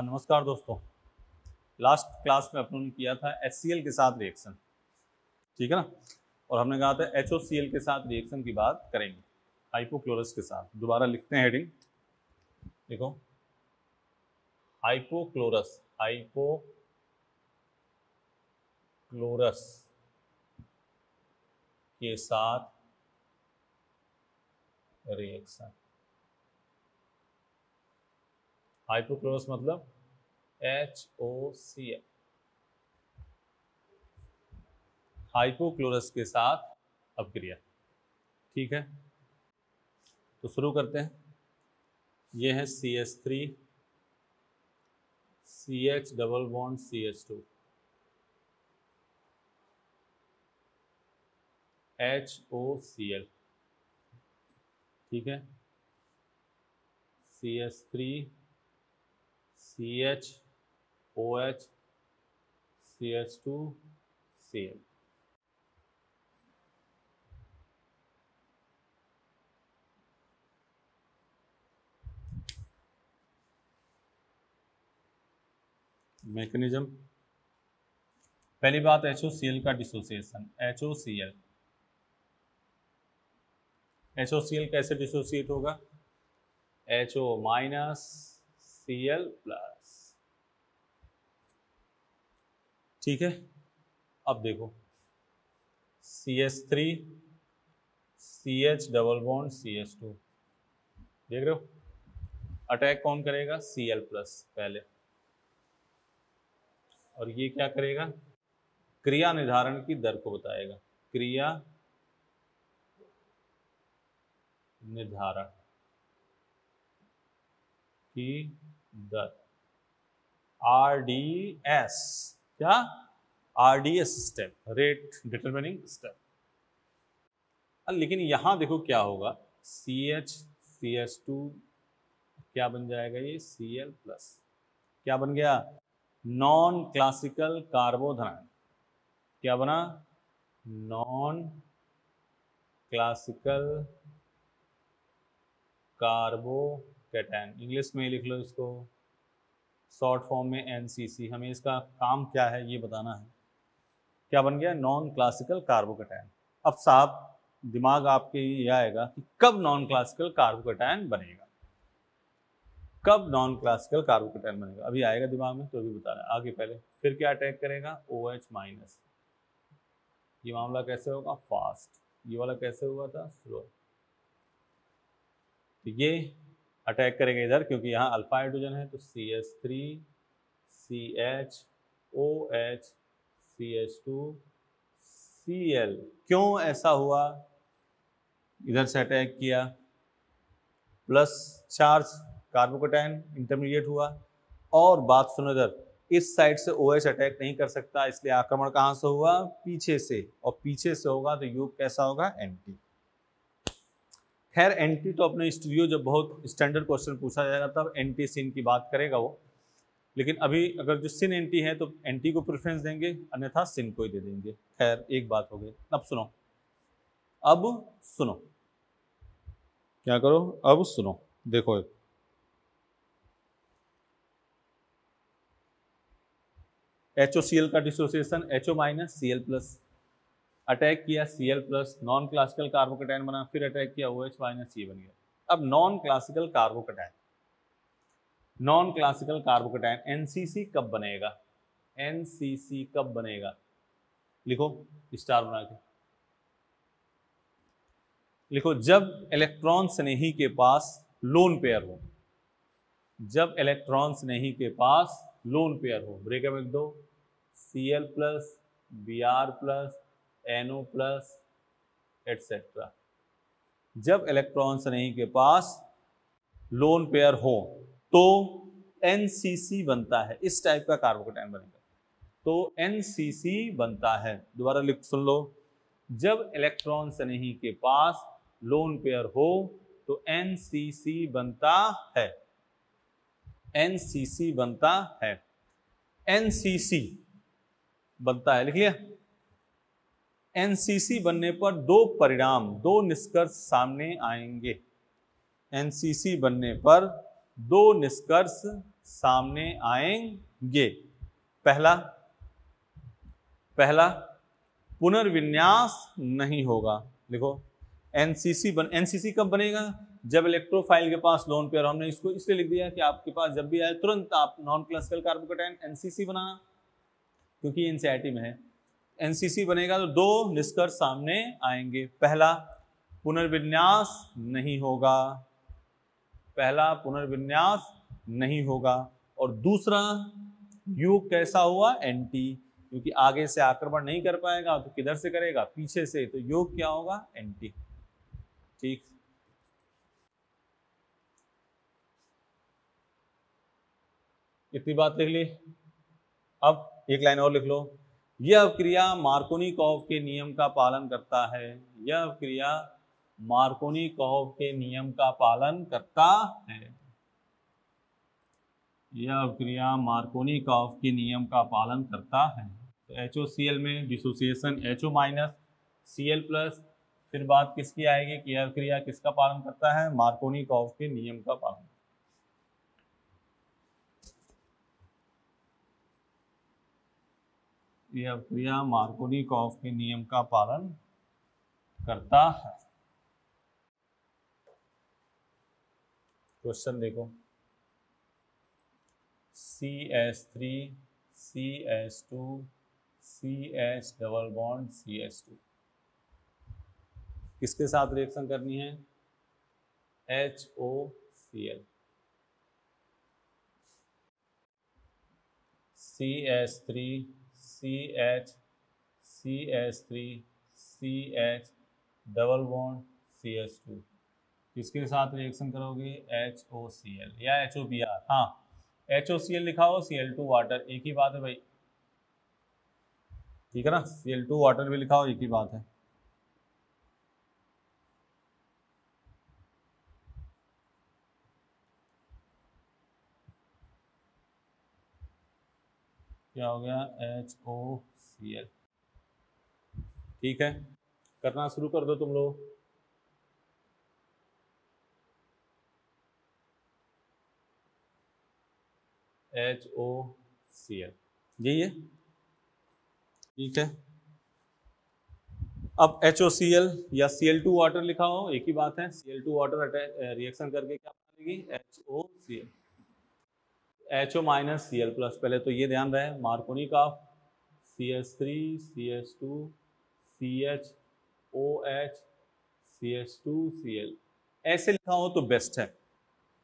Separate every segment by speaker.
Speaker 1: नमस्कार दोस्तों, last class में अपन ने किया था HCl के साथ रिएक्शन, ठीक है ना। और हमने कहा था HOCl के साथ रिएक्शन की बात करेंगे हाइपोक्लोरस के साथ। दोबारा लिखते हैं हेडिंग, देखो हाइपोक्लोरस, हाइपोक्लोरस के साथ रिएक्शन। हाइपोक्लोरस मतलब HOCl, हाइपोक्लोरस के साथ अपक्रिया, ठीक है। तो शुरू करते हैं। ये है CH3 CH double bond CH2 HOCl, ठीक है। CH3 CH OH CH2 Cl। Mechanism, पहली बात HOCl का डिसोसिएशन। HOCl कैसे डिसोसिएट होगा? HO माइनस Cl प्लस, ठीक है। अब देखो CH3 CH double bond CH2, देख रहे हो, अटैक कौन करेगा? Cl प्लस पहले, और ये क्या करेगा? क्रिया निर्धारण की दर को बताएगा, क्रिया निर्धारण की दर, RDS, क्या? RDS step, rate determining step. लेकिन यहां देखो क्या होगा, CH CH2 क्या बन जाएगा? ये Cl प्लस, क्या बन गया? नॉन क्लासिकल कार्बोधनायन। क्या बना? Non classical carbocation. इंग्लिश में लिख लो इसको, शॉर्ट फॉर्म में NCC। हमें इसका काम क्या है ये बताना है। क्या बन गया? Non classical carbocation. अब साहब दिमाग आपके ये आएगा कि कब नॉन क्लासिकल कार्बोकैटायन बनेगा, कब नॉन क्लासिकल कार्बोकैटायन बनेगा? अभी आएगा दिमाग में, तो अभी बता रहा है आगे। पहले फिर क्या अटैक करेगा? OH minus. ये मामला कैसे होगा? फास्ट। ये वाला कैसे हुआ था? स्लो। तो ये अटैक करेगा इधर, क्योंकि यहाँ अल्फा हाइड्रोजन है, तो CH3 CH OH CH2 Cl। क्यों ऐसा हुआ? इधर से अटैक किया, प्लस चार्ज कार्बोकैटायन इंटरमीडिएट हुआ। और बात सुनो इधर, इस साइड से OH अटैक नहीं कर सकता, इसलिए आक्रमण कहां से हुआ? पीछे से। और पीछे से होगा तो योग कैसा होगा? एंटी। खैर एंटी तो अपने स्टूडियो जब बहुत स्टैंडर्ड क्वेश्चन पूछा जाएगा तब एंटी सिन की बात करेगा वो, लेकिन अभी अगर जो सिन एंटी है तो एंटी को प्रेफरेंस देंगे, अन्यथा सिन को ही दे देंगे। खैर एक बात हो गई। अब सुनो, अब सुनो, क्या करो? अब सुनो, देखो HOCl का dissociation, HO minus Cl plus, attack किया Cl plus, non classical carbocation बना, फिर अटैक किया OH माइनस, ये बन गया। अब non classical carbocation, non classical carbocation NCC कब बनेगा? NCC कब बनेगा? लिखो स्टार बना के लिखो, जब इलेक्ट्रॉन स्नेही के पास लोन पेयर हो, जब इलेक्ट्रॉन स्नेही के पास लोन पेयर हो। ब्रेकअप लिख दो, Cl plus Br plus NO plus etcetera. जब इलेक्ट्रॉन स्नेही के पास लोन पेयर हो तो NCC बनता है, इस टाइप का कार्बोकैटायन बनेगा, तो NCC बनता है। दोबारा लिख सुन लो, जब इलेक्ट्रॉन स्नेही के पास लोन पेयर हो तो NCC बनता है, NCC बनता है, NCC बनता है, लिख लिया। NCC बनने पर दो परिणाम, दो निष्कर्ष सामने आएंगे। NCC बनने पर दो निष्कर्ष सामने आएंगे। पहला पुनर्विन्यास नहीं होगा। देखो एनसीसी कब बनेगा? जब इलेक्ट्रोफाइल के पास लोन पेयर। हमने इसको इसलिए लिख दिया कि आपके पास जब भी आए तुरंत आप नॉन क्लासिकल कार्बोकेटायन एनसीसी बनाना, क्योंकि एनसीईआरटी में है। एनसीसी बनेगा तो दो निष्कर्ष सामने आएंगे। पहला, पुनर्विन्यास नहीं होगा। पहला, पुनर्विन्यास नहीं होगा। और दूसरा, युग कैसा हुआ? एंटी, क्योंकि आगे से आक्रमण नहीं कर पाएगा तो किधर से करेगा? पीछे से। तो योग क्या होगा? एंटी। ठीक, इतनी बात लिख ली। अब एक लाइन और लिख लो। यह क्रिया मार्कोनिकॉफ के नियम का पालन करता है। यह क्रिया मार्कोनिकॉफ के नियम का पालन करता है। यह क्रिया मार्कोनिकॉफ के नियम का पालन करता है। तो HOCl में dissociation HO minus Cl plus, फिर बात किसकी आएगी कि यह क्रिया किसका पालन करता है? मार्कोनिकॉफ के नियम का पालन। यह क्रिया मार्कोनिकॉफ के नियम का पालन करता है। क्वेश्चन देखो, CH3 CH2 CH double bond CH2 किसके साथ रिएक्शन करनी है? HOCl। CH3 CH3 CH double bond CH2 किसके साथ रिएक्शन करोगे? HOCl या HOBr। हाँ, HOCl लिखा हो, Cl2 वाटर, एक ही बात है भाई, ठीक है ना। Cl2 वाटर भी लिखा हो, एक ही बात है। क्या हो गया? HOCl। ठीक है, करना शुरू कर दो तुम लोग। HOCl यही है, ठीक है। अब HOCl या Cl2 वाटर लिखा हो, एक ही बात है। Cl2 वाटर रिएक्शन करके क्या बनेगी? HOCl। HO minus Cl plus, पहले तो ये ध्यान रहे Markovnikov CH3 CH2 CH OH CH2 Cl। ऐसे लिखा हो तो बेस्ट है,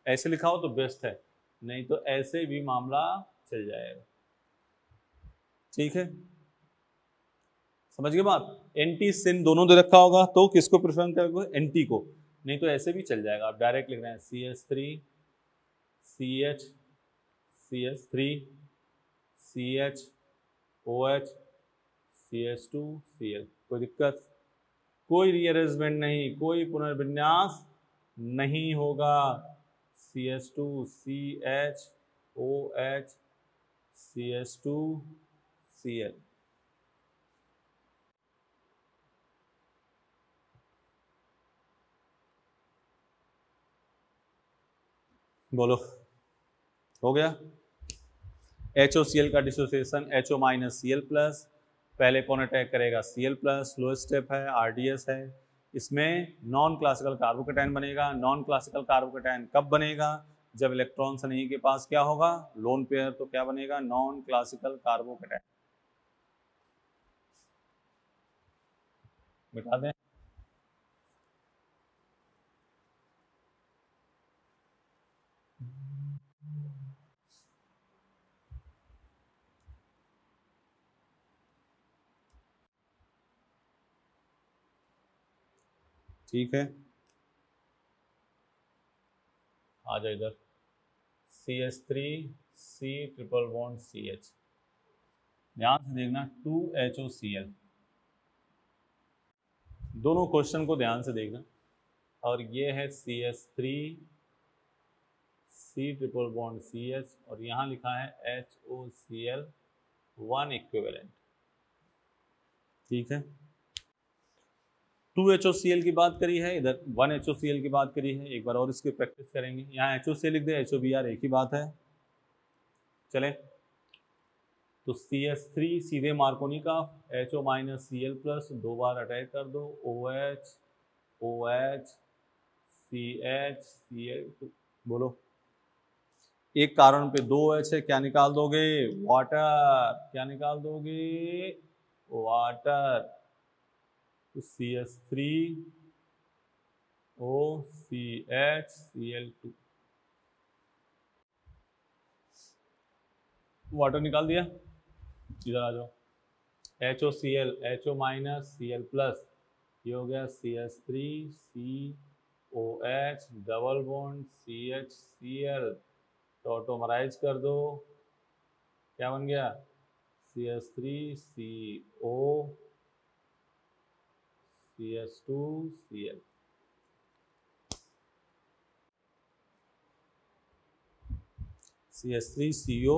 Speaker 1: ऐसे लिखा हो तो बेस्ट है, नहीं तो ऐसे भी मामला चल जाएगा। ठीक है, समझ गए बात? एंटी सिन दोनों दे रखा होगा तो किसको प्रेफर करोगे? एंटी को, नहीं तो ऐसे भी चल जाएगा। आप डायरेक्ट लिख रहे हैं CH3 CH CH3 CH OH CH2 Cl। कोई दिक्कत? कोई रीअरेंजमेंट नहीं, कोई पुनर्विन्यास नहीं होगा। CH2 CH OH CH2 Cl। बोलो, हो गया? HOCl का dissociation HO minus Cl plus, पहले कौन अटैक करेगा? Cl प्लस, लो स्टेप है, RDS है। इसमें नॉन क्लासिकल कार्बोकेटायन बनेगा। नॉन क्लासिकल कार्बोकेटायन कब बनेगा? जब इलेक्ट्रॉन सही के पास क्या होगा? Lone pair. तो क्या बनेगा? Non classical carbocation. मिटा दें। ठीक है, आ जाओ इधर। CH3 C triple bond CH, ध्यान से देखना 2HOCl। दोनों क्वेश्चन को ध्यान से देखना। और ये है CH3 C triple bond CH, और यहाँ लिखा है HOCl 1 इक्विवेलेंट। ठीक है, 2HOCl की बात करी है, इधर 1HOCl की बात करी है। एक बार और इसकी प्रैक्टिस करेंगे। यहाँ HOCl लिख दे, HOBr एक ही बात है। चले तो CH3 सीधे मार्कोनी का HO माइनस Cl प्लस, 2 बार अटैक कर दो, OH OH CH Cl2। बोलो एक कार्बन पे 2 H है, क्या निकाल दोगे? वाटर। क्या निकाल दोगे? वाटर। तो CH3 OCH Cl2, वाटर निकाल दिया। इधर आ जाओ, HOCl HO minus Cl plus, ये हो गया CH3 COH double bond CHCl, तो ऑटोमराइज कर दो, क्या बन गया? CH3CO CH2Cl। CH3CO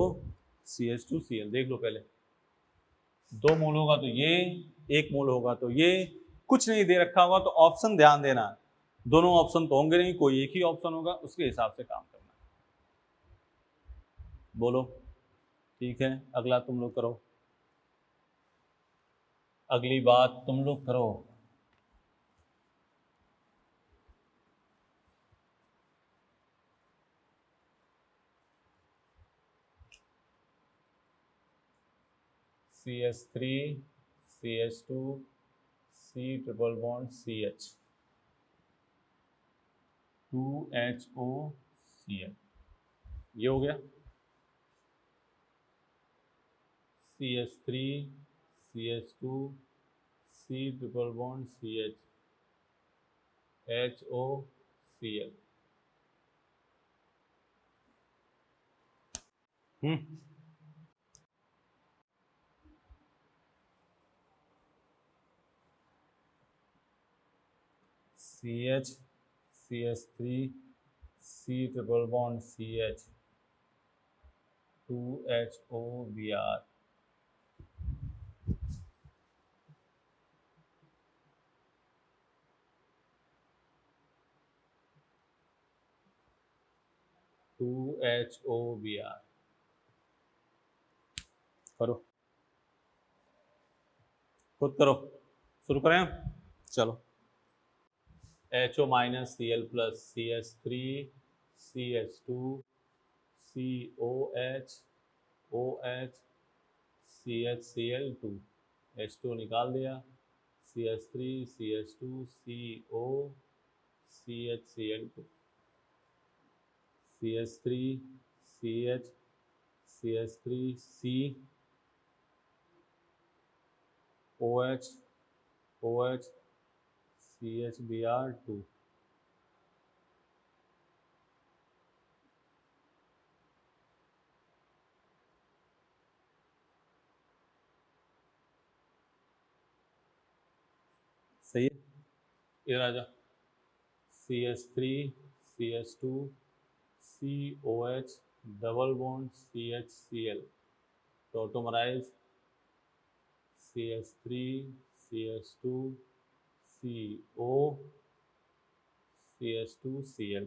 Speaker 1: CH2Cl देख लो पहले, 2 मोल होगा तो ये, 1 मोल होगा तो ये, कुछ नहीं दे रखा होगा तो ऑप्शन ध्यान देना, दोनों ऑप्शन तो होंगे नहीं, कोई एक ही ऑप्शन होगा, उसके हिसाब से काम करना। बोलो ठीक है, अगला तुम लोग करो, अगली बात तुम लोग करो। CH3 CH2 C triple bond CH 2HOCl, ये हो गया। CH3 CH2 C triple bond CH HOCl। CH CH3 C triple bond CH 2HOBr, करो, खुद करो, शुरू करें। चलो HO minus Cl plus CH3 CH2 COH OH CHCl2, H2 निकाल दिया, CH3 CH2 CO CHCl2, CH3 CH CH3 C OH OH CHBr2। सही है, इधर आ जा, CH3 CH2 COH double bond CHCl, तो ऑटोमराइज CH3 CH2 CO CH2Cl।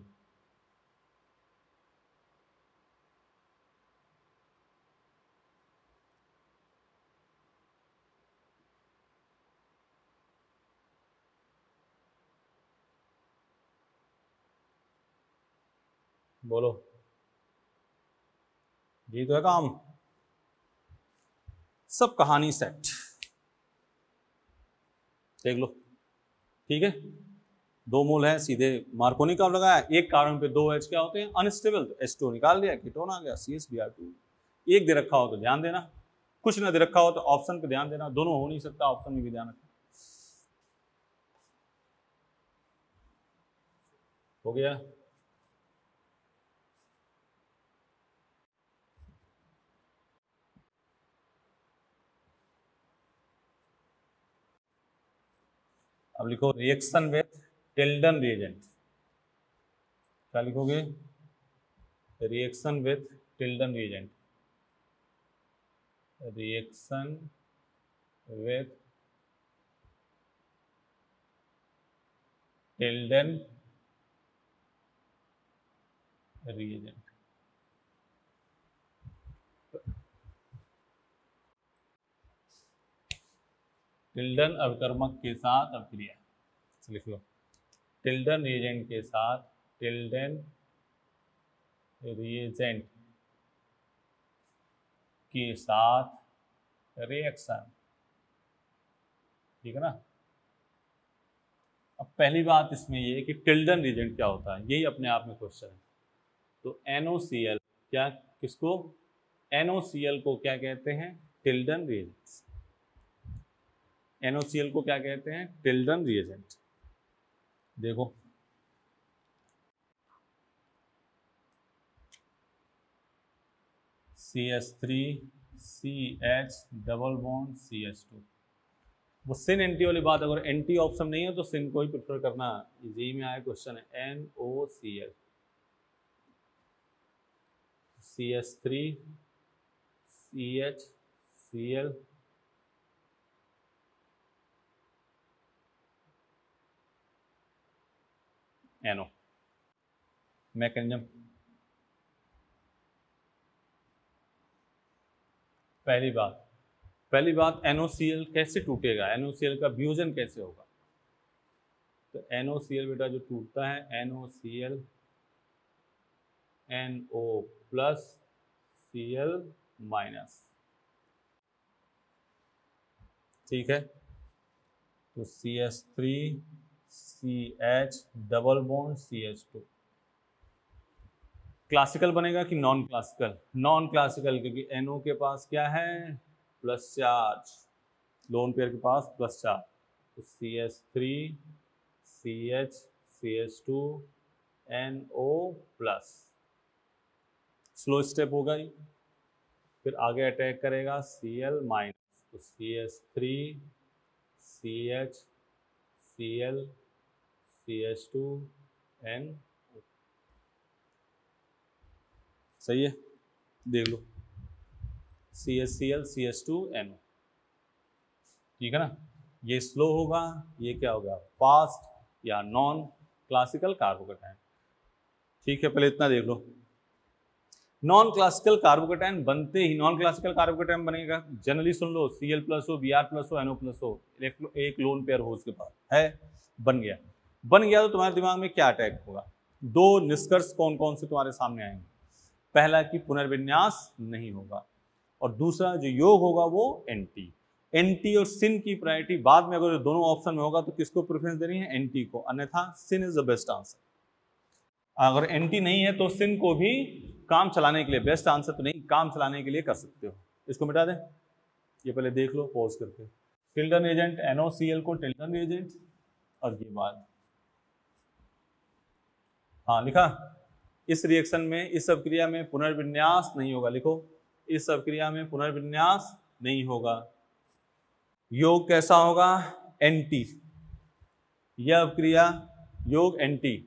Speaker 1: बोलो जी, तो है काम, सब कहानी सेट, देख लो ठीक है। 2 मोल है, सीधे मार्कोनी का लगाया, एक कार्बन पे 2 H क्या होते हैं? अनस्टेबल, तो H2 निकाल दिया, कीटोन आ गया CHBr2। एक दे रखा हो तो ध्यान देना, कुछ ना दे रखा हो तो ऑप्शन पे ध्यान देना, दोनों हो नहीं सकता, ऑप्शन में भी ध्यान रखना। हो गया, अब लिखो रिएक्शन विथ टिल्डन रिएजेंट। क्या लिखोगे? Reaction with Tilden reagent, reaction with Tilden reagent. Tilden अभिकर्मक के साथ अभिक्रिया, लिख लो टिल्डन रिएजेंट के साथ, टिल्डन रिएजेंट के साथ रिएक्शन, ठीक है ना। अब पहली बात इसमें ये है कि टिल्डन रिएजेंट क्या होता है, यही अपने आप में क्वेश्चन है। तो NOCl क्या, किसको, NOCl को क्या कहते हैं, टिल्डन रिएजेंट। NOCl को क्या कहते हैं, टिल्डन रिएजेंट। देखो CH3CH डबल बॉन्ड CH2। वो सिन एंटी वाली बात, अगर एंटी ऑप्शन नहीं है तो सिन को ही प्रेफर करना, जी में आया क्वेश्चन है। NOCl CH3 CH Cl NO। Mechanism, पहली बात NOCl कैसे टूटेगा, NOCl का वियोजन कैसे होगा। तो NOCl बेटा जो टूटता है, NOCl NO plus Cl minus, ठीक है। तो CH3 CH double bond CH2 classical बनेगा कि नॉन क्लासिकल, नॉन क्लासिकल, क्योंकि NO के पास क्या है, प्लस चार्ज, लोन पेयर के पास प्लस चार्ज। तो CH3 CH CH2 NO plus, slow step होगा ही, फिर आगे अटैक करेगा Cl माइनस, तो CH3 CH Cl CH2 N, सही है, देख लो CHCl CH2 NO, ठीक है ना। ये स्लो होगा, ये क्या होगा, फास्ट या नॉन क्लासिकल कार्बोकेटायन, ठीक है। पहले इतना देख लो, नॉन क्लासिकल कार्बोकेटायन बनते ही, नॉन क्लासिकल कार्बोकेटायन बनेगा, जनरली सुन लो, Cl प्लस हो, Br प्लस हो, NO प्लस हो, एक लोन पेयर हो उसके पास है, बन गया तो तुम्हारे दिमाग में क्या अटैक होगा, दो निष्कर्ष कौन कौन से तुम्हारे सामने आएंगे। पहला कि पुनर्विन्यास नहीं होगा, और दूसरा जो योग होगा वो एंटी और सिन की प्रायोरिटी बाद में, अगर दोनों ऑप्शन में होगा तो किसको प्रेफरेंस देनी है, एंटी को, अन्यथा सिन इज द बेस्ट आंसर। अगर एंटी नहीं है तो सिन को भी काम चलाने के लिए, बेस्ट आंसर तो नहीं, काम चलाने के लिए कर सकते हो। इसको मिटा दें, ये पहले देख लो पॉज करके, टिल्डन एजेंट NOCl को टिल्डन एजेंट, और ये बात, हाँ लिखा, इस रिएक्शन में, इस अभिक्रिया में पुनर्विन्यास नहीं होगा, लिखो इस अभिक्रिया में पुनर्विन्यास नहीं होगा। योग कैसा होगा, एंटी, यह अभिक्रिया योग एंटी,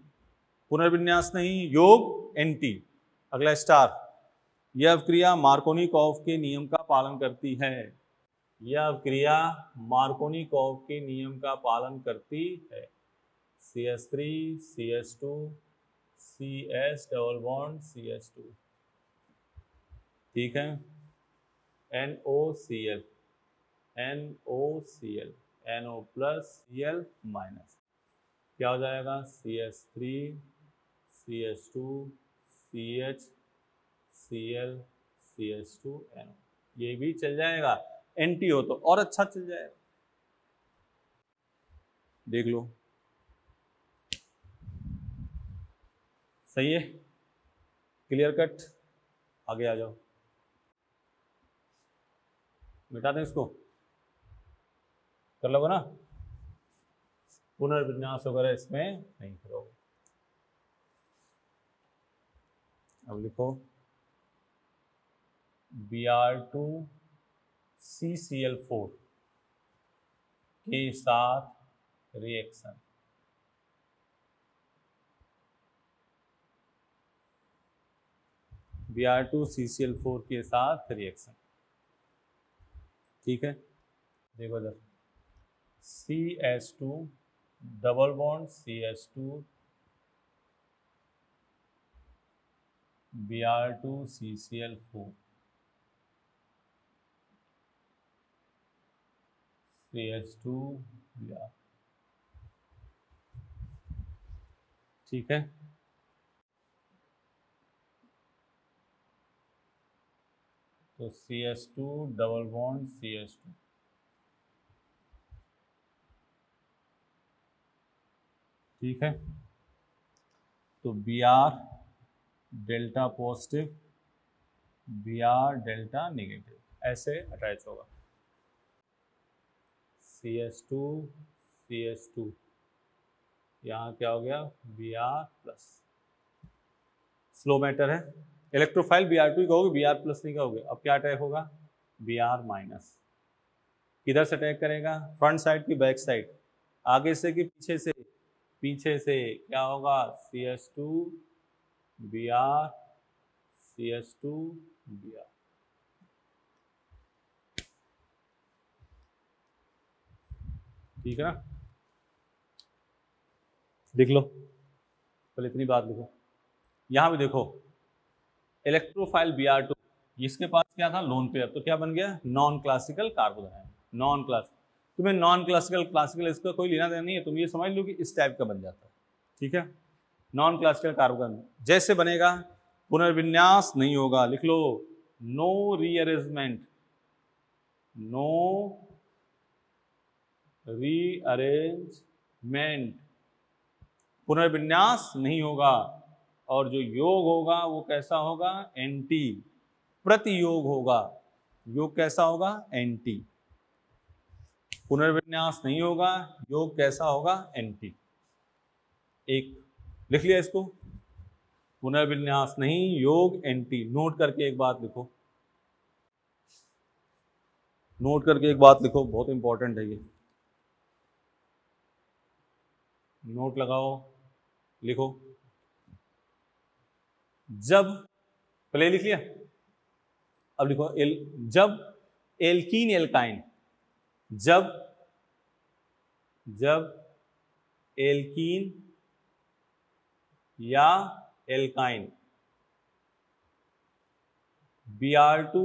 Speaker 1: पुनर्विन्यास नहीं, योग एंटी। अगला स्टार, यह अभिक्रिया मार्कोनिकॉफ के नियम का पालन करती है, यह अभिक्रिया मार्कोनिकॉफ के नियम का पालन करती है। CH3 CH2 CH double bond CH2, ठीक है। NOCl NOCl NO plus Cl minus, क्या हो जाएगा, CH3 CH2 CH Cl CH2 NO, ये भी चल जाएगा, एंटी हो तो और अच्छा चल जाएगा, देख लो, सही है, क्लियर कट। आगे आ जाओ, मिटा दें इसको, कर लोगे ना, पुनर्विन्यास वगैरह इसमें नहीं करोगे। अब लिखो Br2 CCl4 के साथ रिएक्शन, Br2 CCl4 के साथ रिएक्शन, ठीक है। देखो इधर CH2 double bond CH2 Br2 CCl4 CH2 Br। ठीक है, तो CH2 डबल बॉन्ड CH2, ठीक है, तो Br delta positive, Br delta negative, ऐसे अटैच होगा। CH2 CH2, यहाँ क्या हो गया, Br प्लस, स्लो मैटर है, इलेक्ट्रोफाइल Br2 कहोगे, Br प्लस नहीं कहोगे। अब क्या अटैक होगा, Br माइनस। किधर से अटैक करेगा, फ्रंट साइड की बैक साइड, आगे से कि पीछे से, पीछे से, क्या होगा, CH2 Br CH2 Br। ठीक है ना, देख लो, पहले इतनी बात लिखो। यहां भी देखो, इलेक्ट्रोफाइल Br2, इसके पास क्या था, लोन पेयर, तो क्या बन गया, non classical carbonyl, non classical. तुम्हें नॉन क्लासिकल क्लासिकल इसका कोई लेना देना नहीं है, तुम ये समझ लो कि इस टाइप का बन जाता है। ठीक है, नॉन क्लासिकल कार्बन जैसे बनेगा, पुनर्विन्यास नहीं होगा, लिख लो, नो रीअरेंजमेंट, नो रीअरेंजमेंट, पुनर्विन्यास नहीं होगा, और जो योग होगा वो कैसा होगा, एंटी, प्रतियोग होगा, योग कैसा होगा, एंटी, पुनर्विन्यास नहीं होगा, योग कैसा होगा, एंटी। एक लिख लिया इसको, पुनर्विन्यास नहीं, योग एंटी। नोट करके एक बात लिखो, नोट करके एक बात लिखो, बहुत इंपॉर्टेंट है ये, नोट लगाओ, लिखो। जब, पहले लिख लिया, अब लिखो, जब एल्कीन एल्काइन, जब एल्कीन या एल्काइन Br2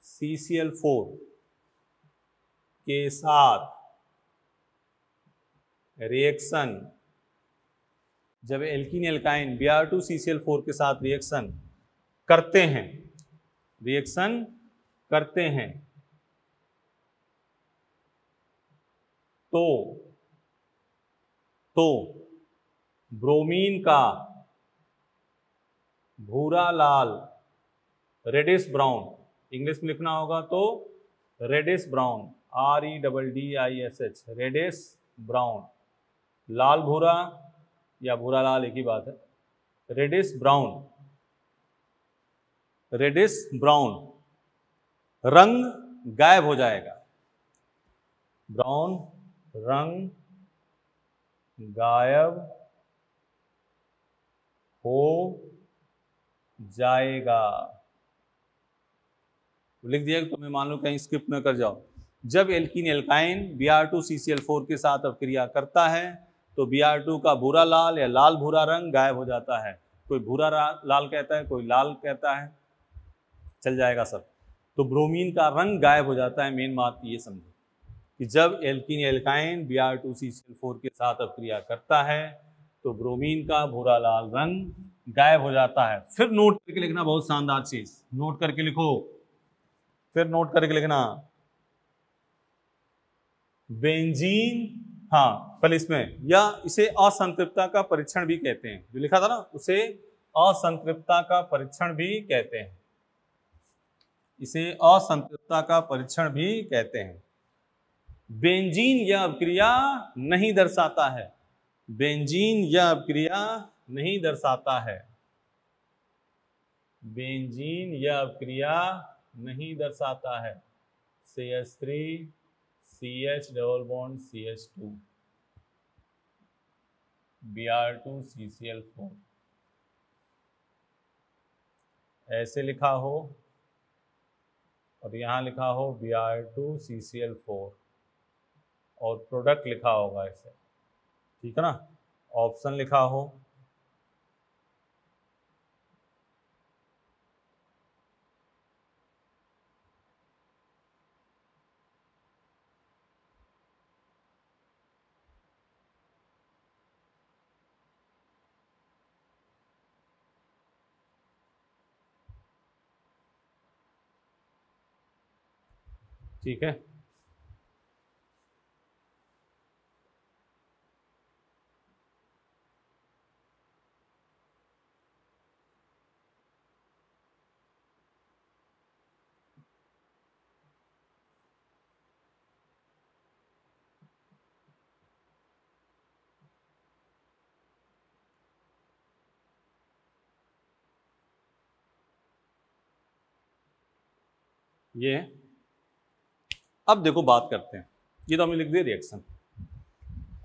Speaker 1: CCl4 के साथ रिएक्शन, जब एल्कीन एल्काइन Br2 CCl4 के साथ रिएक्शन करते हैं, रिएक्शन करते हैं, तो ब्रोमीन का भूरा लाल, रेडिश ब्राउन, इंग्लिश में लिखना होगा तो reddish brown, REDDISH, reddish brown, लाल भूरा या भूरा लाल एक ही बात है, रेडिश ब्राउन, रेडिश ब्राउन रंग गायब हो जाएगा, ब्राउन रंग गायब हो जाएगा। लिख दिया, तुम्हें मान लो कहीं स्किप न कर जाओ। जब एल्कीन एल्काइन Br2 CCl4 के साथ अपक्रिया करता है तो Br2 का भूरा लाल या लाल भूरा रंग गायब हो जाता है। कोई भूरा लाल कहता है, कोई लाल कहता है, चल जाएगा सब। तो ब्रोमीन का रंग गायब हो जाता है। मेन बात ये समझो कि जब एल्कीन एल्काइन Br2 CCl4 के साथ अपक्रिया करता है तो ब्रोमीन का भूरा लाल रंग गायब हो जाता है। फिर नोट करके लिखना, बहुत शानदार चीज, नोट करके लिखो, फिर नोट करके लिखना, बेंजीन, हाँ पहले इसमें, या इसे असंतृप्तता का परीक्षण भी कहते हैं, जो लिखा था ना उसे असंतृप्तता का परीक्षण भी कहते हैं, इसे असंतृप्तता का परीक्षण भी कहते हैं। बेंजीन यह अपक्रिया नहीं दर्शाता है, बेंजीन यह अपक्रिया नहीं दर्शाता है, बेंजीन यह अपक्रिया नहीं दर्शाता है। CH3 CH double bond CH2 Br2 CCl4 ऐसे लिखा हो और यहाँ लिखा हो Br2 CCl4 और प्रोडक्ट लिखा होगा ऐसे, ठीक है ना, ऑप्शन लिखा हो, ठीक है। ये है। अब देखो बात करते हैं, ये तो हमने लिख दिया रिएक्शन।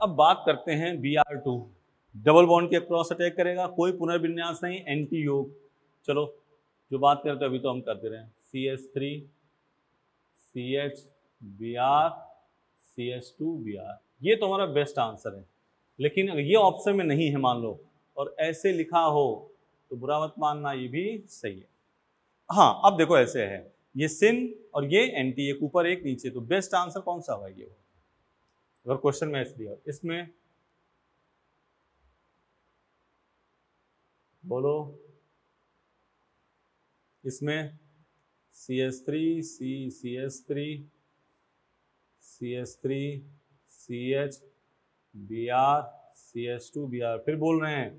Speaker 1: अब बात करते हैं Br2, डबल बॉन्ड के क्रॉस अटैक करेगा, कोई पुनर्विन्यास नहीं, एंटी योग। चलो जो बात करते हैं अभी तो हम कर दे रहे हैं, CH3 CH Br CH2 Br, ये तो हमारा बेस्ट आंसर है। लेकिन अगर ये ऑप्शन में नहीं है मान लो और ऐसे लिखा हो तो बुरा मत मानना, ये भी सही है। हाँ अब देखो ऐसे है, ये सिन और ये एंटी, एक ऊपर एक नीचे, तो बेस्ट आंसर कौन सा होगा ये, अगर क्वेश्चन में ऐसे दिया इसमें बोलो, इसमें CH3 CH3 CH3 CH Br CH2 Br, फिर बोल रहे हैं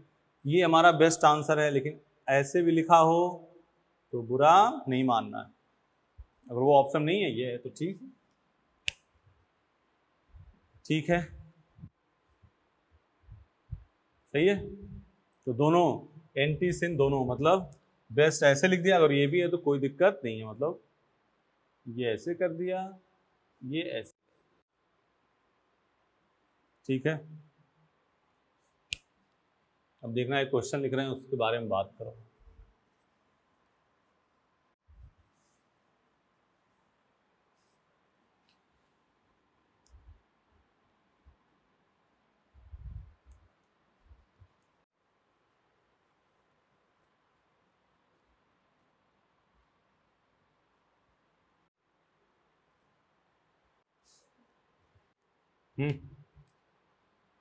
Speaker 1: ये हमारा बेस्ट आंसर है, लेकिन ऐसे भी लिखा हो तो बुरा नहीं मानना है। अगर वो ऑप्शन नहीं है ये है तो ठीक है, ठीक है, सही है। तो दोनों एंटी सिन दोनों मतलब बेस्ट ऐसे लिख दिया, अगर ये भी है तो कोई दिक्कत नहीं है, मतलब ये ऐसे कर दिया, ये ऐसे, ठीक है। अब देखना एक क्वेश्चन लिख रहे हैं उसके बारे में बात करो।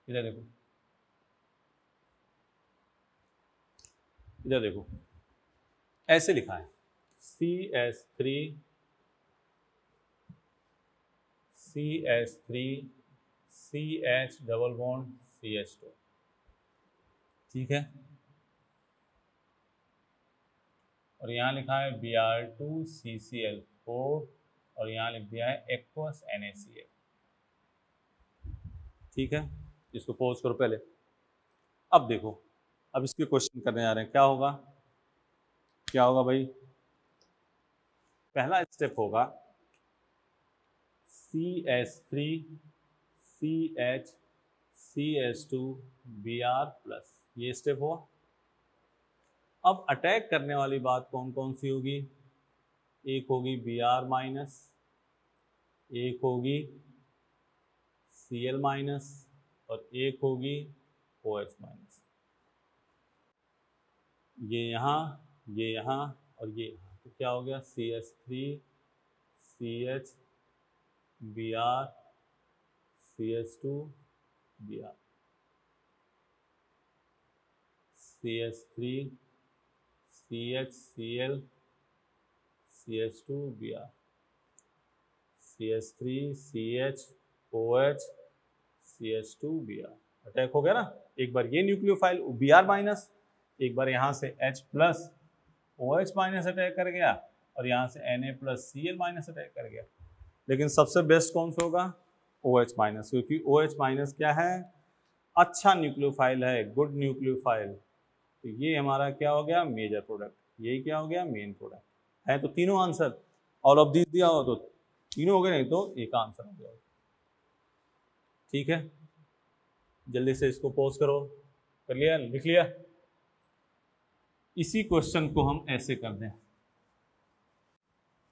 Speaker 1: इधर देखो, इधर देखो, ऐसे लिखा है CH3 CH3 CH double bond CH2, ठीक है। और यहाँ लिखा है Br2 CCl4 और यहाँ लिख दिया है एक्वस NaCl, ठीक है। इसको पॉज करो पहले। अब देखो, अब इसके क्वेश्चन करने जा रहे हैं, क्या होगा, क्या होगा भाई, पहला स्टेप होगा CH3 CH CH2 Br plus, ये स्टेप हुआ। अब अटैक करने वाली बात कौन कौन सी होगी, एक होगी Br माइनस, एक होगी Cl माइनस और एक होगी OH माइनस। ये यहाँ, ये यहाँ और ये यहाँ, तो क्या हो गया CH3 CH Br CH2 Br CH3 CHCl CH2 Br CH3 CHOH CH2 Br। Attack हो गया ना, एक बार ये न्यूक्लियोफाइल Br माइनस, एक बार यहाँ से H plus OH minus attack कर गया और यहाँ से Na plus Cl minus attack कर गया। लेकिन सबसे बेस्ट कौन सा होगा, OH माइनस, क्योंकि OH माइनस क्या है, अच्छा न्यूक्लियोफाइल है, गुड न्यूक्लियोफाइल। तो ये हमारा क्या हो गया, मेजर प्रोडक्ट, यही क्या हो गया, मेन प्रोडक्ट है। तो तीनों आंसर ऑल ऑफ दिस दिया हो तो तीनों हो गए, नहीं तो एक आंसर हो गया, ठीक है। जल्दी से इसको पॉज करो, कर लिया, लिख लिया। इसी क्वेश्चन को हम ऐसे कर दें,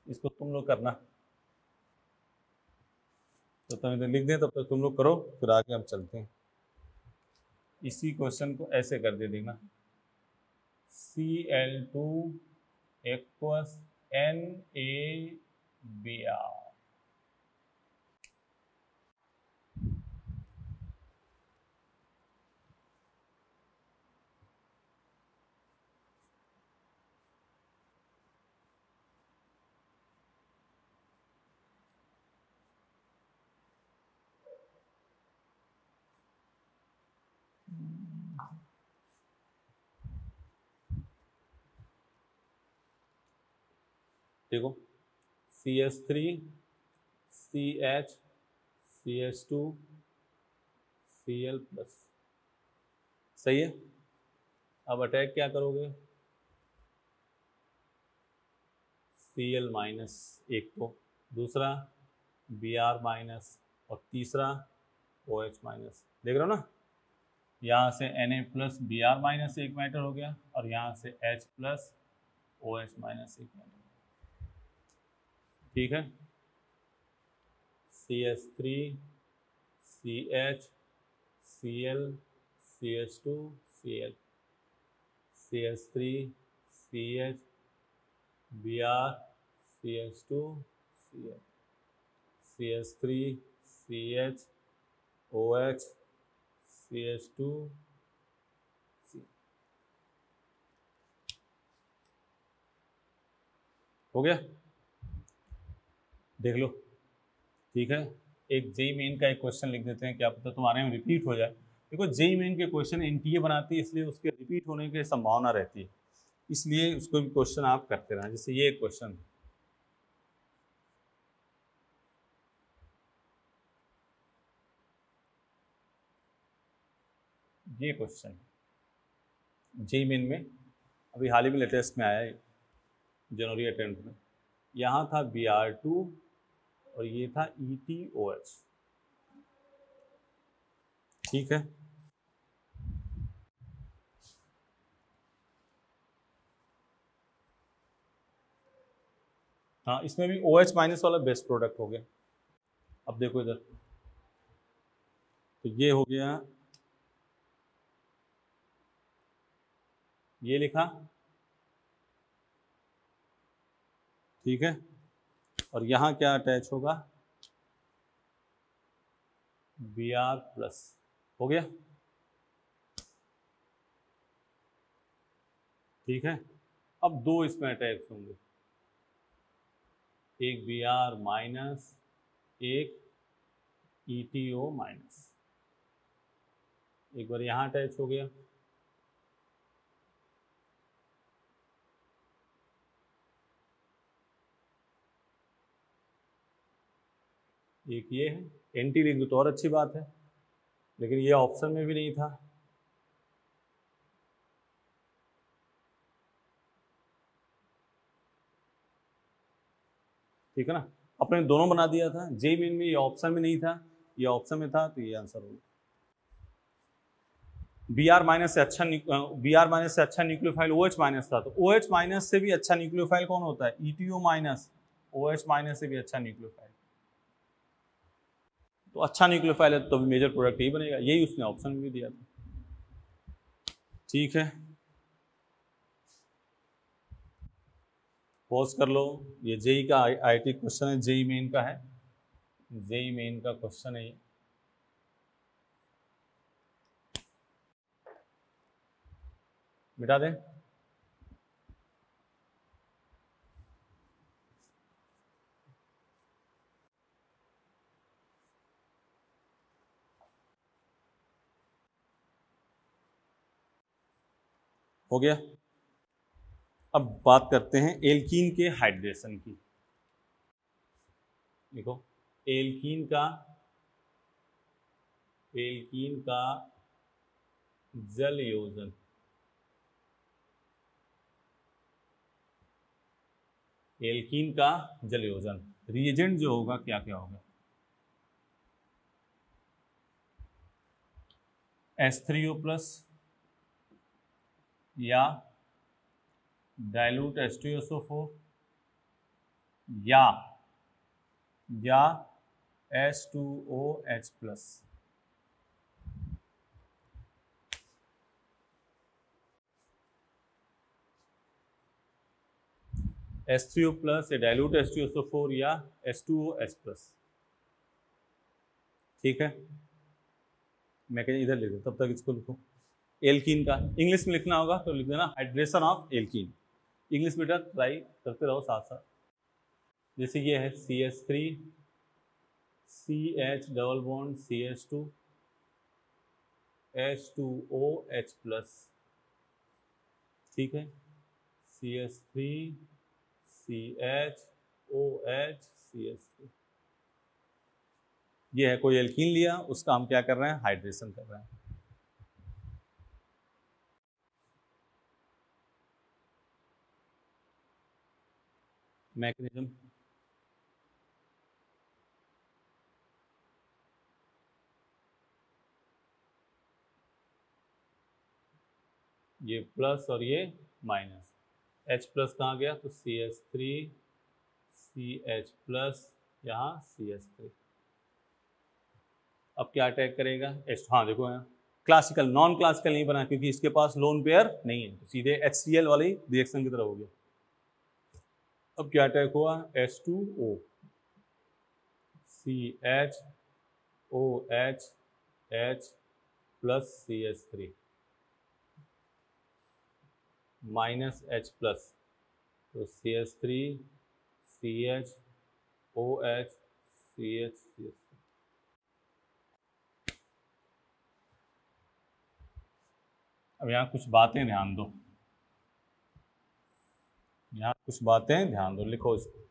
Speaker 1: इसको तुम लोग करना, तो तुम इधर लिख दें, तब तक तुम लोग करो, फिर आगे हम चलते हैं। इसी क्वेश्चन को ऐसे कर दे देना, Cl2 एक्वस NaBr, देखो CH3 CH CH2 Cl plus, सही है। अब अटैक क्या करोगे, Cl माइनस एक को, दूसरा Br माइनस और तीसरा OH माइनस, देख रहे हो ना, यहाँ से Na प्लस Br माइनस एक मैटर हो गया और यहाँ से H प्लस OH माइनस एक मैटर, ठीक है। CH3 CH Cl CH2 Cl, CH3 CH Br CH2 Cl, CH3 CH OH CH2 Cl, हो गया, देख लो, ठीक है। एक जेई मेन का एक क्वेश्चन लिख देते हैं, क्या पता तुम्हारे में रिपीट हो जाए। देखो जेई मेन के क्वेश्चन एनटीए बनाती है, इसलिए उसके रिपीट होने की संभावना रहती है, इसलिए उसको भी क्वेश्चन आप करते रहें। जैसे ये क्वेश्चन, ये क्वेश्चन जेई मेन में अभी हाल ही में लेटेस्ट में आया है, जनवरी अटेम्प्ट में। यहाँ था Br2 और ये था ETOH, ठीक है। हाँ, इसमें भी OH माइनस वाला बेस्ट प्रोडक्ट हो गया। अब देखो इधर, तो ये हो गया, ये लिखा, ठीक है। और यहाँ क्या अटैच होगा, Br प्लस, हो गया, ठीक है। अब दो इसमें अटैच होंगे, एक Br माइनस, एक ETO माइनस, एक बार यहाँ अटैच हो गया, एक ये है। एंटी लिख दो तो और अच्छी बात है, लेकिन ये ऑप्शन में भी नहीं था, ठीक है ना। अपने दोनों बना दिया था, जे मेन में ये ऑप्शन में नहीं था, ये ऑप्शन में था, तो ये आंसर होगा। Br माइनस से अच्छा Br माइनस से अच्छा न्यूक्लियोफाइल OH माइनस था, तो OH माइनस से भी अच्छा न्यूक्लियोफाइल कौन होता है, ETO माइनस। OH माइनस से भी अच्छा न्यूक्लियोफाइल, तो अच्छा न्यूक्लियोफाइल है तो भी मेजर प्रोडक्ट ही बनेगा, यही उसने ऑप्शन में भी दिया था, ठीक है। पॉज कर लो, ये जेई का आईटी क्वेश्चन है, जेई मेन का है, जेई मेन का क्वेश्चन है ये। मिटा दें, हो गया। अब बात करते हैं एल्कीन के हाइड्रेशन की। देखो एल्कीन का जल योजन, एल्कीन का जल योजन, रिएजेंट जो होगा क्या क्या होगा, H3O प्लस या डाइल्यूट H2SO4 या H2OH प्लस। H3O प्लस या डाइल्यूट H2SO4 या H2OH प्लस, ठीक है। मैं कहीं इधर लिख दूँ, तब तक इसको लिखो। एल्कीन का इंग्लिश में लिखना होगा तो लिख देना हाइड्रेशन ऑफ एल्कीन, इंग्लिश बेटा ट्राई करते रहो साथ साथ। जैसे ये है CH3 CH double bond CH2 H2OH plus, ठीक है, CH3 CHOH CH3। ये है कोई एल्कीन लिया, उसका हम क्या कर रहे हैं, हाइड्रेशन कर रहे हैं। मैकेनिज्म ये प्लस और ये माइनस, H प्लस कहाँ गया, तो CH3 CH प्लस, यहाँ CH3। अब क्या अटैक करेगा, H, हाँ देखो यहाँ क्लासिकल, नॉन क्लासिकल नहीं बना क्योंकि इसके पास लोन पेयर नहीं है, तो सीधे HCl वाली रिएक्शन की तरफ हो गया। अब क्या अटैक हुआ, H2O CHOH H plus CH3 minus H plus, तो CH3 CHOH CH। अब यहाँ कुछ बातें ध्यान दो, यहाँ कुछ बातें ध्यान दो, लिखो इसको।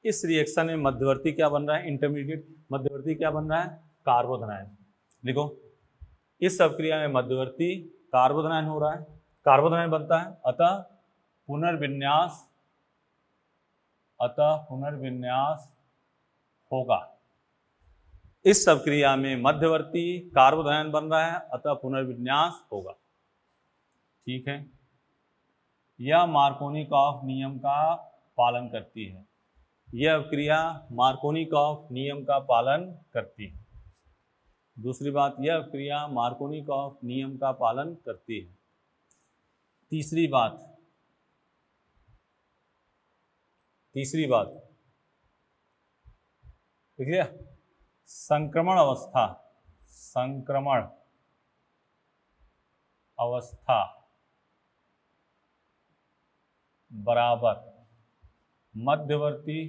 Speaker 1: इस रिएक्शन में मध्यवर्ती क्या बन रहा है, इंटरमीडिएट मध्यवर्ती क्या बन रहा है, कार्बोधनायन। लिखो, इस अभिक्रिया में मध्यवर्ती कार्बोधनायन हो रहा है, कार्बोधनायन बनता है, अतः पुनर्विन्यास होगा। इस अभिक्रिया में मध्यवर्ती कार्बोधनायन बन रहा है, अतः पुनर्विन्यास होगा, ठीक है। यह मार्कोनिकॉफ नियम का पालन करती है, यह अभिक्रिया मार्कोनिकॉफ नियम का पालन करती है। दूसरी बात, यह अभिक्रिया मार्कोनिकॉफ नियम का पालन करती है। तीसरी बात देखिए, संक्रमण अवस्था बराबर मध्यवर्ती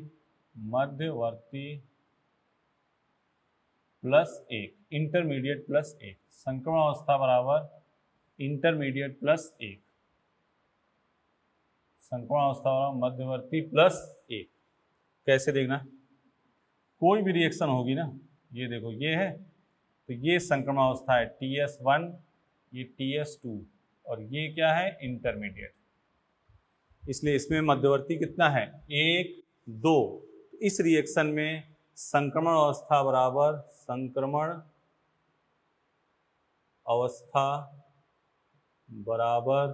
Speaker 1: प्लस एक, इंटरमीडिएट प्लस एक, संक्रमण अवस्था बराबर इंटरमीडिएट प्लस एक, संक्रमण अवस्था बराबर मध्यवर्ती प्लस एक। कैसे देखना, कोई भी रिएक्शन होगी ना, ये देखो ये है, तो ये संक्रमण अवस्था है TS1, ये TS2, और ये क्या है, इंटरमीडिएट, इसलिए इसमें मध्यवर्ती कितना है, 1 2। इस रिएक्शन में संक्रमण अवस्था बराबर संक्रमण अवस्था बराबर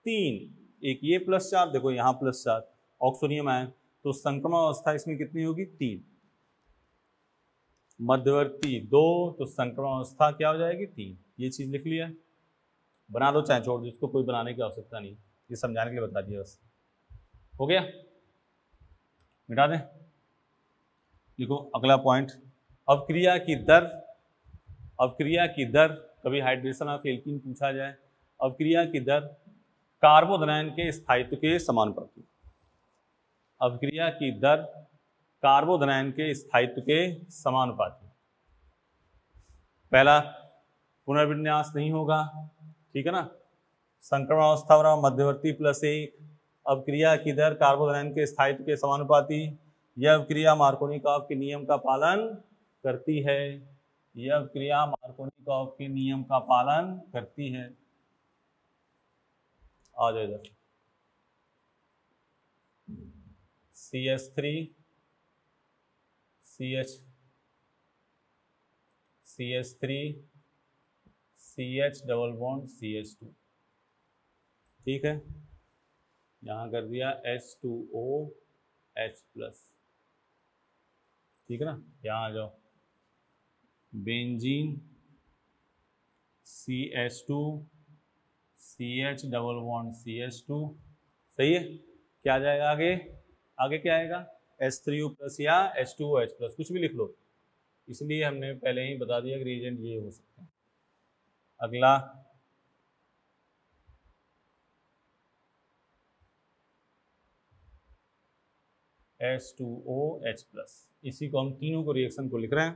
Speaker 1: 3, एक ये +4, देखो यहाँ +4 ऑक्सोनियम आयन, तो संक्रमण अवस्था इसमें कितनी होगी, 3, मध्यवर्ती 2, तो संक्रमण अवस्था क्या हो जाएगी, 3। ये चीज लिख लिया, बना दो चाहे छोड़ दो, इसको कोई बनाने की आवश्यकता नहीं, ये समझाने के लिए बता दिया बस। हो गया, मिटा दें। देखो अगला पॉइंट, अवक्रिया की दर, कभी हाइड्रेशन ऑफ एल्कीन पूछा जाए, अवक्रिया की दर कार्बोधनायन के स्थायित्व के समानुपाती, अवक्रिया की दर कार्बोधनायन के स्थायित्व के समानुपाती। पहला, पुनर्विन्यास नहीं होगा, ठीक है ना, संक्रमण अवस्था बराबर मध्यवर्ती प्लस 1, अवक्रिया की दर कार्बोधनायन के स्थायित्व के समानुपाती, यह अवक्रिया मार्कोनिकॉफ के नियम का पालन करती है, यह अवक्रिया मार्कोनिकॉफ के नियम का पालन करती है। आ जाओ इधर, CH3 CH double bond CH2, ठीक है, यहाँ कर दिया H2OH प्लस, ठीक है ना। यहाँ आ जाओ, benzene CH2 CH double bond CH2, सही है। क्या आ जाएगा आगे, आगे क्या आएगा, H3O प्लस या H2OH प्लस, कुछ भी लिख लो, इसलिए हमने पहले ही बता दिया कि रिएजेंट ये हो सकते हैं। अगला, H2OH+। इसी को हम तीनों को रिएक्शन को लिख रहे हैं।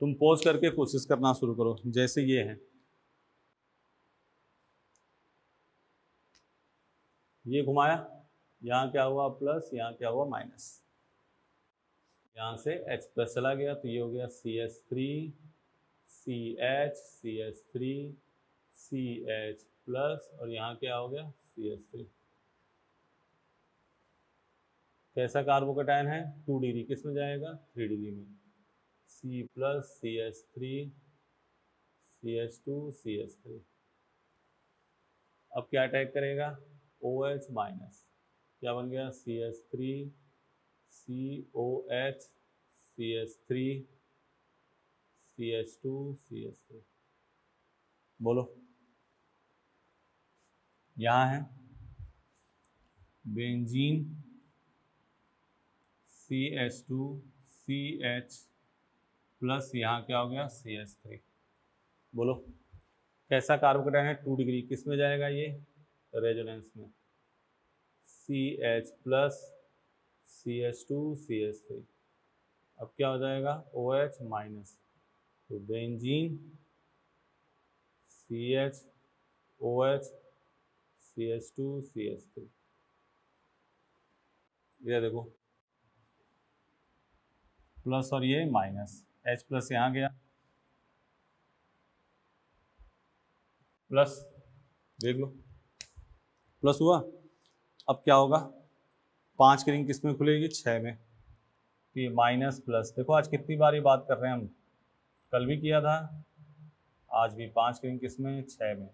Speaker 1: तुम पॉज करके कोशिश करना शुरू करो। जैसे ये है, ये घुमाया, यहाँ क्या हुआ प्लस, यहाँ क्या हुआ माइनस, यहाँ से H+ चला गया तो ये हो गया CH3 CH CH3 CH+ और यहाँ क्या हो गया CH3। कैसा कार्बोकेटायन है? 2 डिग्री, किस में जाएगा? 3 डिग्री में। C+ CH3 CH2 CH3। अब क्या अटैक करेगा? OH माइनस, क्या बन गया? CH3 COH CH3 CH2 CH3। बोलो, यहाँ है बेंजीन CH2 CH प्लस यहाँ क्या हो गया CH3। बोलो कैसा कार्बोकेटायन है? 2 डिग्री, किस में जाएगा ये? रेजोनेंस में। CH plus CH2 CH3। अब क्या हो जाएगा? OH माइनस, तो benzene CH OH CH2 CH3। ये देखो प्लस और ये माइनस, H+ यहाँ गया प्लस, देख लो प्लस हुआ। अब क्या होगा? 5 की रिंग किस में खुलेगी? 6 में। तो ये माइनस प्लस, देखो आज कितनी बार ये बात कर रहे हैं हम, कल भी किया था, आज भी। 5 की रिंग किस में? 6 में।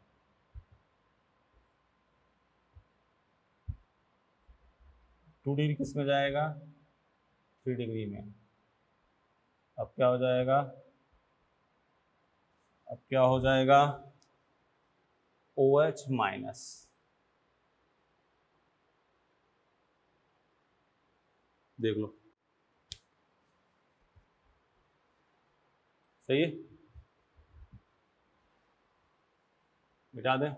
Speaker 1: टू डिग्री किस में जाएगा? 3 डिग्री में। अब क्या हो जाएगा? अब क्या हो जाएगा? OH minus. देख लो, सही है? मिटा दें?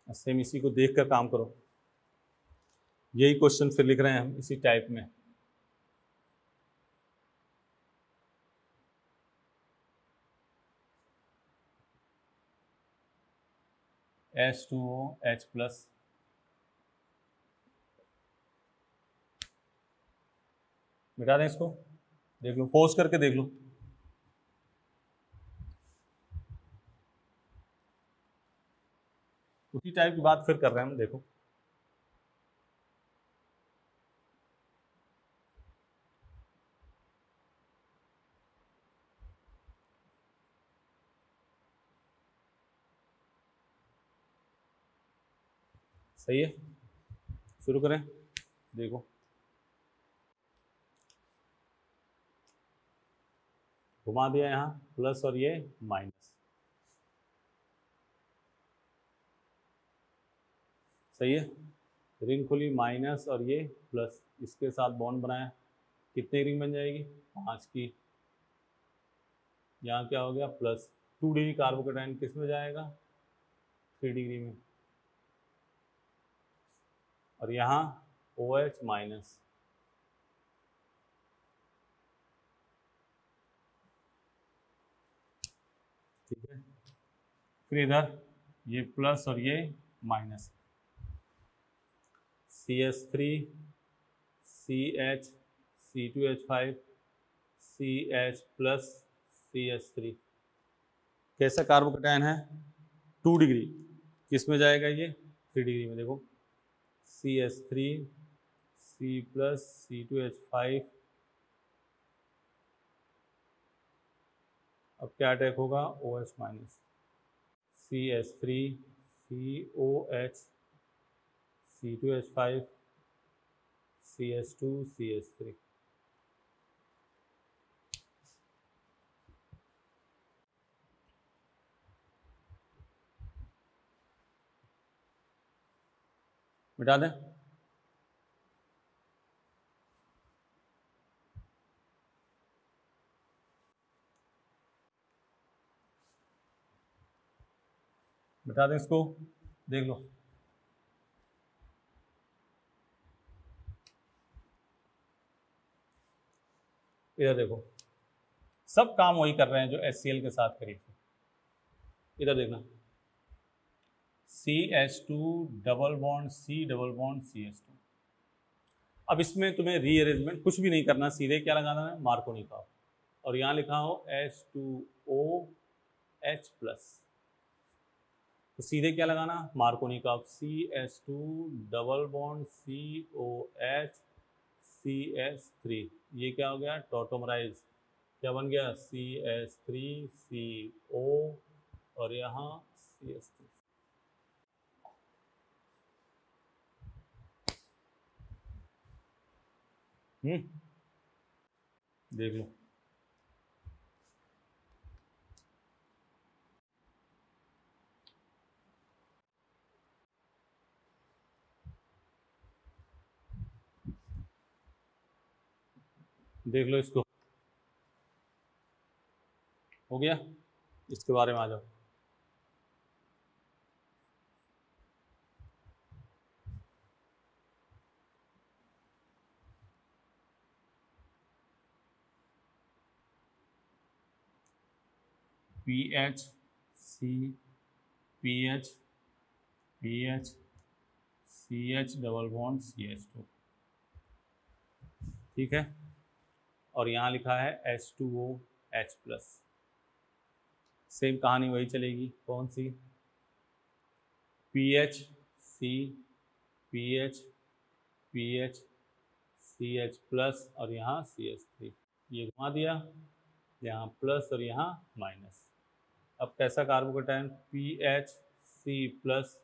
Speaker 1: सेम इसी को देख कर काम करो। यही क्वेश्चन फिर लिख रहे हैं हम इसी टाइप में। H2OH+, मिटा दें इसको? देख लो, पोज करके देख लो। उसी टाइप की बात फिर कर रहे हैं हम, देखो। सही है? शुरू करें? देखो घुमा दिया, यहाँ प्लस और ये माइनस। सही है? रिंग खुली माइनस और ये प्लस, इसके साथ बॉन्ड बनाया, कितनी रिंग बन जाएगी? 5 की। यहाँ क्या हो गया? प्लस। 2 डिग्री कार्बोकेटायन किस में जाएगा? 3 डिग्री में। और यहाँ OH माइनस। ठीक है, फिर इधर ये प्लस और ये minus. CH3 CH C2H5 CH plus CH3। कैसा कार्बोकेटायन है? 2 डिग्री, किस में जाएगा ये? 3 डिग्री में। देखो CH3 C प्लस C2H5। अब क्या अटैक होगा? OH minus. CH3 COH C2H5 CH2 CH3। मिटा दें? बता दें इसको, देख लो। इधर देखो, सब काम वही कर रहे हैं जो HCl के साथ करी थी। इधर देखना, CH2 double bond C double bond CH2। अब इसमें तुम्हें रीअरेंजमेंट कुछ भी नहीं करना, सीधे क्या लगाना है, मार्कोनी का। और यहाँ लिखा हो H2OH प्लस, तो सीधे क्या लगाना, मार्कोनी का। CH2 double bond COH CH3, ये क्या हो गया, टॉटोमराइज। क्या बन गया, CH3CO और यहाँ CH3। देख लो, देख लो इसको, हो गया। इसके बारे में आ जाओ। PH C PH PH CH double bond CH2, ठीक है। और यहाँ लिखा है H2OH प्लस। सेम कहानी वही चलेगी, कौन सी, PH C PH PH CH plus और यहाँ CH3, ये घुमा दिया, यहाँ प्लस और यहाँ माइनस। अब कैसा carbocation, PHC plus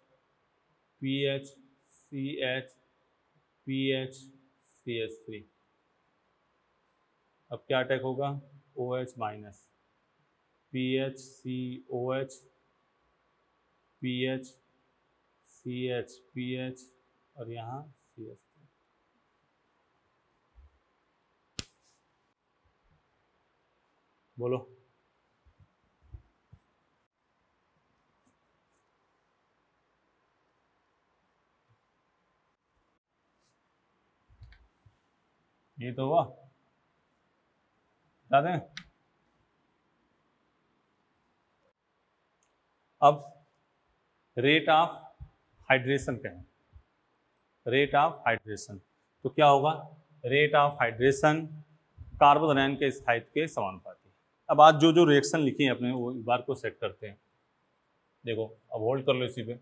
Speaker 1: PHCH PHCH3। अब क्या अटैक होगा, OH minus, PHCOH PHCH PH और यहाँ CH3। बोलो, ये तो हुआ, बता दें। अब रेट ऑफ हाइड्रेशन कहें, रेट ऑफ हाइड्रेशन, तो क्या होगा, rate of hydration carbon ion के स्थायित्व के समानुपाती। अब आज जो जो रिएक्शन लिखी है अपने, वो एक बार को सेट करते हैं। देखो, अब होल्ड कर लो इसी पे।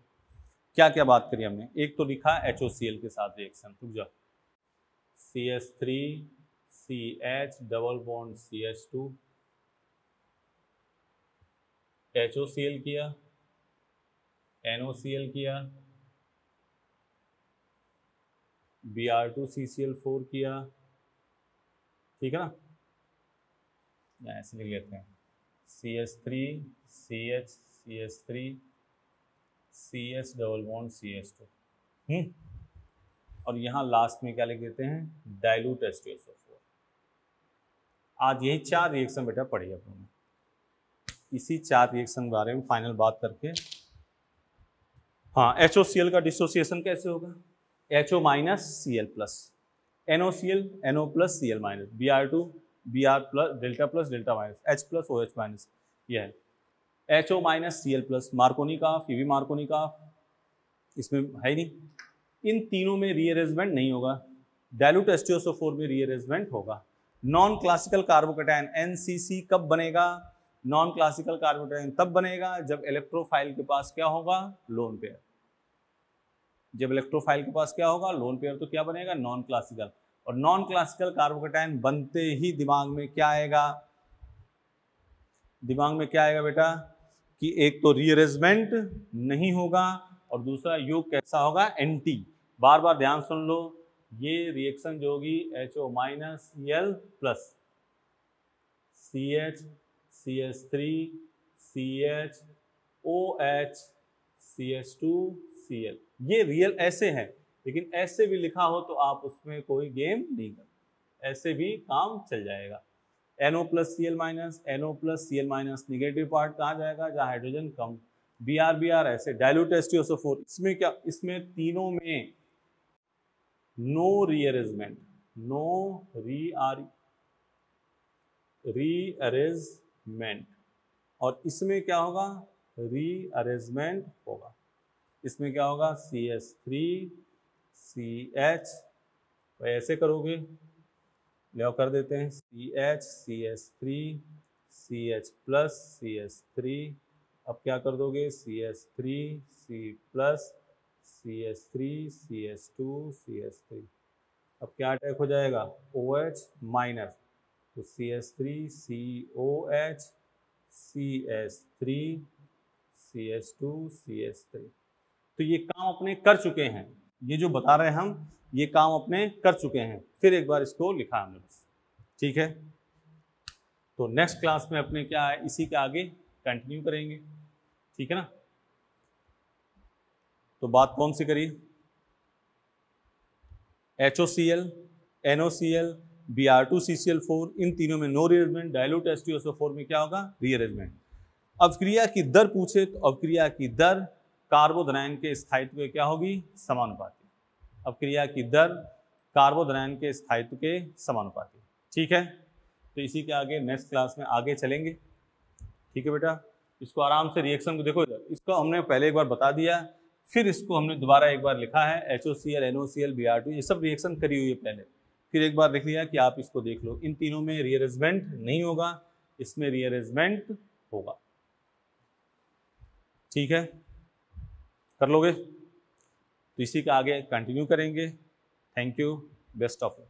Speaker 1: क्या क्या बात करी हमने, एक तो लिखा HOCl के साथ रिएक्शन, रुक जाओ, CH3CH double bond CH2, HOCl किया, NOCl किया, Br2CCl4 किया, ठीक है ना, या ऐसे लिख लेते हैं, CH3CH CH3 CH double bond CH2। और यहाँ लास्ट में क्या लिख देते हैं, डाइल्यूट H2SO4। आज यही 4 रिएक्शन बेटा पढ़ी अपनों ने, इसी 4 रिएक्शन के बारे में फाइनल बात करके। हाँ, HOCl का डिसोसिएशन कैसे होगा, HO minus Cl plus, NOCl NO plus Cl minus, Br2 Br plus delta minus, H plus OH minus, यह है HO minus Cl plus. Markovnikov का, ये भी मार्कोनी का, इसमें है नहीं। इन तीनों में रीअरेंजमेंट नहीं होगा, डाइल्यूट H2SO4 में रीअरेंजमेंट होगा। नॉन क्लासिकल कार्बोकेटायन NCC कब बनेगा, नॉन क्लासिकल कार्बोकेटायन तब बनेगा जब इलेक्ट्रोफाइल के पास क्या होगा, लोन पेयर। जब इलेक्ट्रोफाइल के पास क्या होगा, लोन पेयर, तो क्या बनेगा, नॉन क्लासिकल। और नॉन क्लासिकल कार्बोकेटायन बनते ही दिमाग में क्या आएगा, दिमाग में क्या आएगा बेटा, कि एक तो रीअरेंजमेंट नहीं होगा और दूसरा योग कैसा होगा, एंटी। बार बार ध्यान सुन लो, ये रिएक्शन जो होगी HO minus Cl plus CH CH3 CH OH CH2 Cl, ये रियल ऐसे है, लेकिन ऐसे भी लिखा हो तो आप उसमें कोई गेम नहीं कर, ऐसे भी काम चल जाएगा। NO plus Cl minus, NO plus Cl minus, negative part कहाँ जाएगा, जहाँ हाइड्रोजन कम, Br ऐसे, डाइल्यूट H2SO4, इसमें क्या, इसमें तीनों में नो रीअरेंजमेंट, नो रीअरेंजमेंट, और इसमें क्या होगा, रीअरेंजमेंट होगा। इसमें क्या होगा, CH3CH, तो ऐसे करोगे, ले कर देते हैं, CH CH3 CH plus CH3, अब क्या कर दोगे, CH3 C plus CH3 CH2 CH3, अब क्या अटैक हो जाएगा, OH माइनस, तो CH3 COH CH3 CH2 CH3। तो ये काम अपने कर चुके हैं, ये जो बता रहे हैं हम, ये काम अपने कर चुके हैं, फिर एक बार इसको लिखा हमने बस, ठीक है। तो नेक्स्ट क्लास में अपने क्या है, इसी के आगे कंटिन्यू करेंगे, ठीक है ना। तो बात कौन सी करी, HOCl, NOCl, Br2CCl4, इन तीनों में नो रीअरेंजमेंट, डाइल्यूट H2SO4 में क्या होगा, रीअरेंजमेंट। अवक्रिया की दर पूछे तो अवक्रिया की दर कार्बोधनायन के स्थायित्व के क्या होगी, समानुपाती। अवक्रिया की दर कार्बोधनायन के स्थायित्व के समानुपाती, ठीक है। तो इसी के आगे नेक्स्ट क्लास में आगे चलेंगे, ठीक है बेटा। इसको आराम से रिएक्शन को देखो, इधर इसको हमने पहले एक बार बता दिया, फिर इसको हमने दोबारा एक बार लिखा है, HOCl, NOCl, Br2, ये सब रिएक्शन करी हुई है पहले, फिर एक बार लिख लिया कि आप इसको देख लो, इन तीनों में रीअरेंजमेंट नहीं होगा, इसमें रीअरेंजमेंट होगा, ठीक है, कर लोगे। तो इसी का आगे कंटिन्यू करेंगे। Thank you, best of luck.